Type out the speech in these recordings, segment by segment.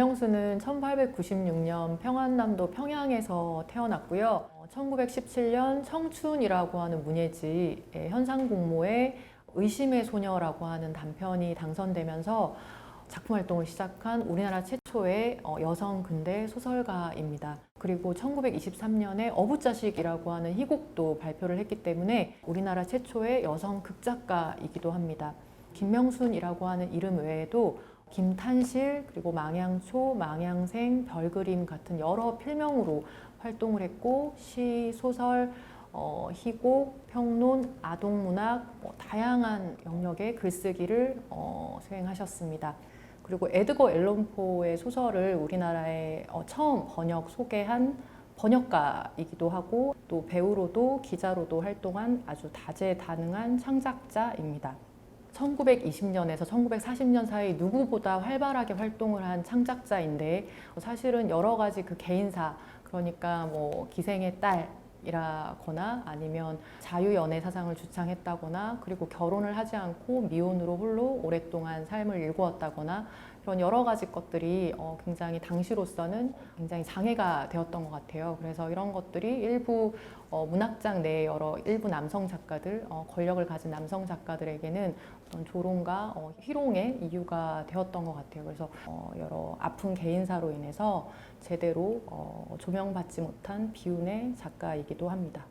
김명수는 1896년 평안남도 평양에서 태어났고요. 1917년 청춘이라고 하는 문예지의 현상공모에 의심의 소녀라고 하는 단편이 당선되면서 작품 활동을 시작한 우리나라 최초의 여성 근대 소설가입니다. 그리고 1923년에 어부자식이라고 하는 희곡도 발표를 했기 때문에 우리나라 최초의 여성 극작가이기도 합니다. 김명순이라고 하는 이름 외에도 김탄실, 그리고 망향초, 망향생, 별그림 같은 여러 필명으로 활동을 했고 시, 소설, 희곡, 평론, 아동문학 다양한 영역의 글쓰기를 수행하셨습니다. 그리고 에드거 앨런 포의 소설을 우리나라에 처음 번역, 소개한 번역가이기도 하고 또 배우로도 기자로도 활동한 아주 다재다능한 창작자입니다. 1920년에서 1940년 사이 누구보다 활발하게 활동을 한 창작자인데 사실은 여러 가지 그 개인사, 그러니까 뭐 기생의 딸이라거나 아니면 자유연애 사상을 주창했다거나 그리고 결혼을 하지 않고 미혼으로 홀로 오랫동안 삶을 일구었다거나 그런 여러 가지 것들이 굉장히 당시로서는 굉장히 장애가 되었던 것 같아요. 그래서 이런 것들이 일부 문학장 내의 일부 남성 작가들, 권력을 가진 남성 작가들에게는 어떤 조롱과 희롱의 이유가 되었던 것 같아요. 그래서 여러 아픈 개인사로 인해서 제대로 조명받지 못한 비운의 작가이기도 합니다.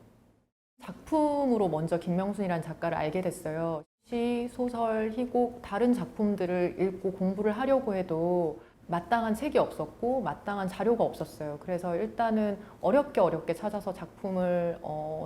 작품으로 먼저 김명순이라는 작가를 알게 됐어요. 시, 소설, 희곡, 다른 작품들을 읽고 공부를 하려고 해도 마땅한 책이 없었고 마땅한 자료가 없었어요. 그래서 일단은 어렵게 찾아서 작품을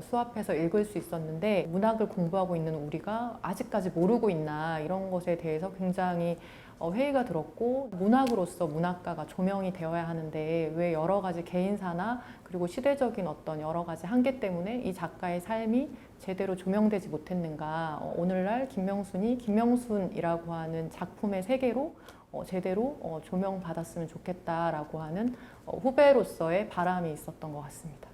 수합해서 읽을 수 있었는데 문학을 공부하고 있는 우리가 아직까지 모르고 있나 이런 것에 대해서 굉장히 회의가 들었고 문학으로서 문학가가 조명이 되어야 하는데 왜 여러 가지 개인사나 그리고 시대적인 어떤 여러 가지 한계 때문에 이 작가의 삶이 제대로 조명되지 못했는가. 오늘날 김명순이 김명순이라고 하는 작품의 세계로 제대로 조명받았으면 좋겠다라고 하는 후배로서의 바람이 있었던 것 같습니다.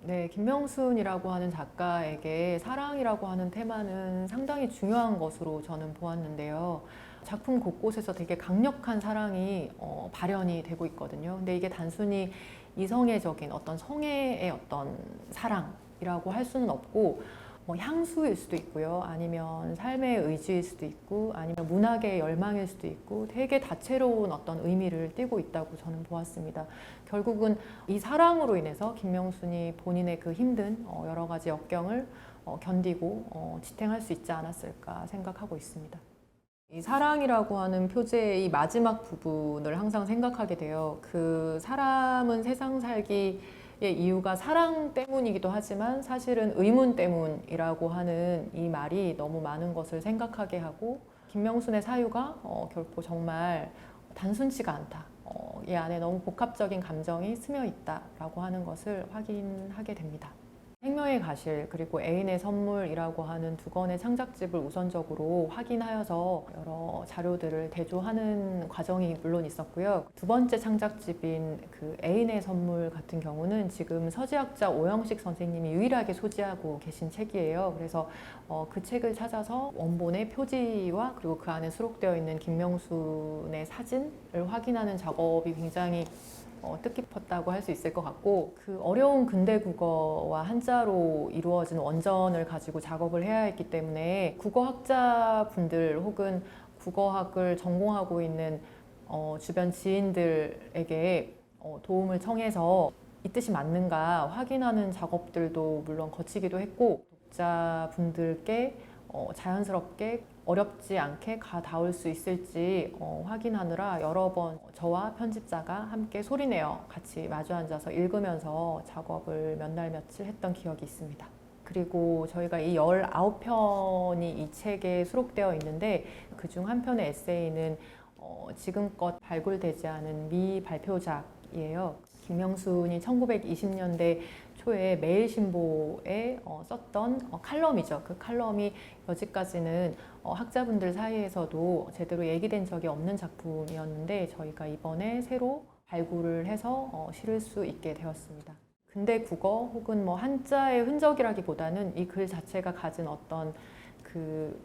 네, 김명순이라고 하는 작가에게 사랑이라고 하는 테마는 상당히 중요한 것으로 저는 보았는데요. 작품 곳곳에서 되게 강력한 사랑이 발현이 되고 있거든요. 근데 이게 단순히 이성애적인 어떤 성애의 어떤 사랑이라고 할 수는 없고 뭐 향수일 수도 있고요. 아니면 삶의 의지일 수도 있고 아니면 문학의 열망일 수도 있고 되게 다채로운 어떤 의미를 띠고 있다고 저는 보았습니다. 결국은 이 사랑으로 인해서 김명순이 본인의 그 힘든 여러 가지 역경을 견디고 지탱할 수 있지 않았을까 생각하고 있습니다. 이 사랑이라고 하는 표제의 이 마지막 부분을 항상 생각하게 돼요. 그 사람은 세상 살기의 이유가 사랑 때문이기도 하지만 사실은 의문 때문이라고 하는 이 말이 너무 많은 것을 생각하게 하고 김명순의 사유가 결코 정말 단순치가 않다. 이 안에 너무 복합적인 감정이 스며 있다라고 하는 것을 확인하게 됩니다. 생명의 가실 그리고 애인의 선물이라고 하는 두 권의 창작집을 우선적으로 확인하여서 여러 자료들을 대조하는 과정이 물론 있었고요. 두 번째 창작집인 그 애인의 선물 같은 경우는 지금 서지학자 오영식 선생님이 유일하게 소지하고 계신 책이에요. 그래서 그 책을 찾아서 원본의 표지와 그리고 그 안에 수록되어 있는 김명순의 사진을 확인하는 작업이 굉장히 뜻깊었다고 할 수 있을 것 같고 그 어려운 근대 국어와 한자로 이루어진 원전을 가지고 작업을 해야 했기 때문에 국어학자분들 혹은 국어학을 전공하고 있는 주변 지인들에게 도움을 청해서 이 뜻이 맞는가 확인하는 작업들도 물론 거치기도 했고 독자분들께 자연스럽게 어렵지 않게 가닿을 수 있을지 확인하느라 여러 번 저와 편집자가 함께 소리내어 같이 마주 앉아서 읽으면서 작업을 몇 날 며칠 했던 기억이 있습니다. 그리고 저희가 이 19편이 이 책에 수록되어 있는데 그중 한 편의 에세이는 지금껏 발굴되지 않은 미발표작이에요. 김명순이 1920년대 초에 매일신보에 썼던 칼럼이죠. 그 칼럼이 여지까지는 학자분들 사이에서도 제대로 얘기된 적이 없는 작품이었는데 저희가 이번에 새로 발굴을 해서 실을 수 있게 되었습니다. 근대 국어 혹은 뭐 한자의 흔적이라기보다는 이 글 자체가 가진 어떤 그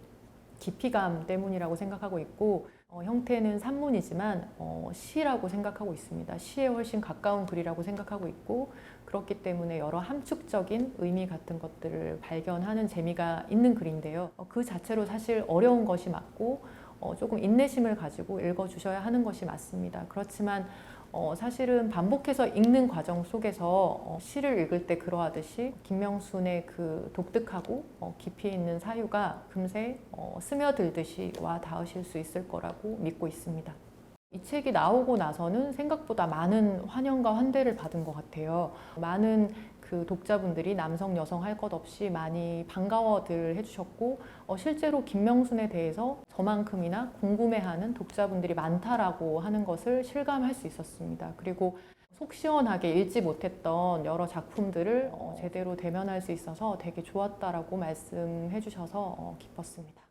깊이감 때문이라고 생각하고 있고 형태는 산문이지만 시라고 생각하고 있습니다. 시에 훨씬 가까운 글이라고 생각하고 있고, 그렇기 때문에 여러 함축적인 의미 같은 것들을 발견하는 재미가 있는 글인데요. 그 자체로 사실 어려운 것이 맞고 조금 인내심을 가지고 읽어주셔야 하는 것이 맞습니다. 그렇지만 사실은 반복해서 읽는 과정 속에서 시를 읽을 때 그러하듯이 김명순의 그 독특하고 깊이 있는 사유가 금세 스며들듯이 와 닿으실 수 있을 거라고 믿고 있습니다. 이 책이 나오고 나서는 생각보다 많은 환영과 환대를 받은 것 같아요. 많은 그 독자분들이 남성, 여성 할 것 없이 많이 반가워들 해주셨고, 실제로 김명순에 대해서 저만큼이나 궁금해하는 독자분들이 많다라고 하는 것을 실감할 수 있었습니다. 그리고 속 시원하게 읽지 못했던 여러 작품들을 제대로 대면할 수 있어서 되게 좋았다라고 말씀해 주셔서 기뻤습니다.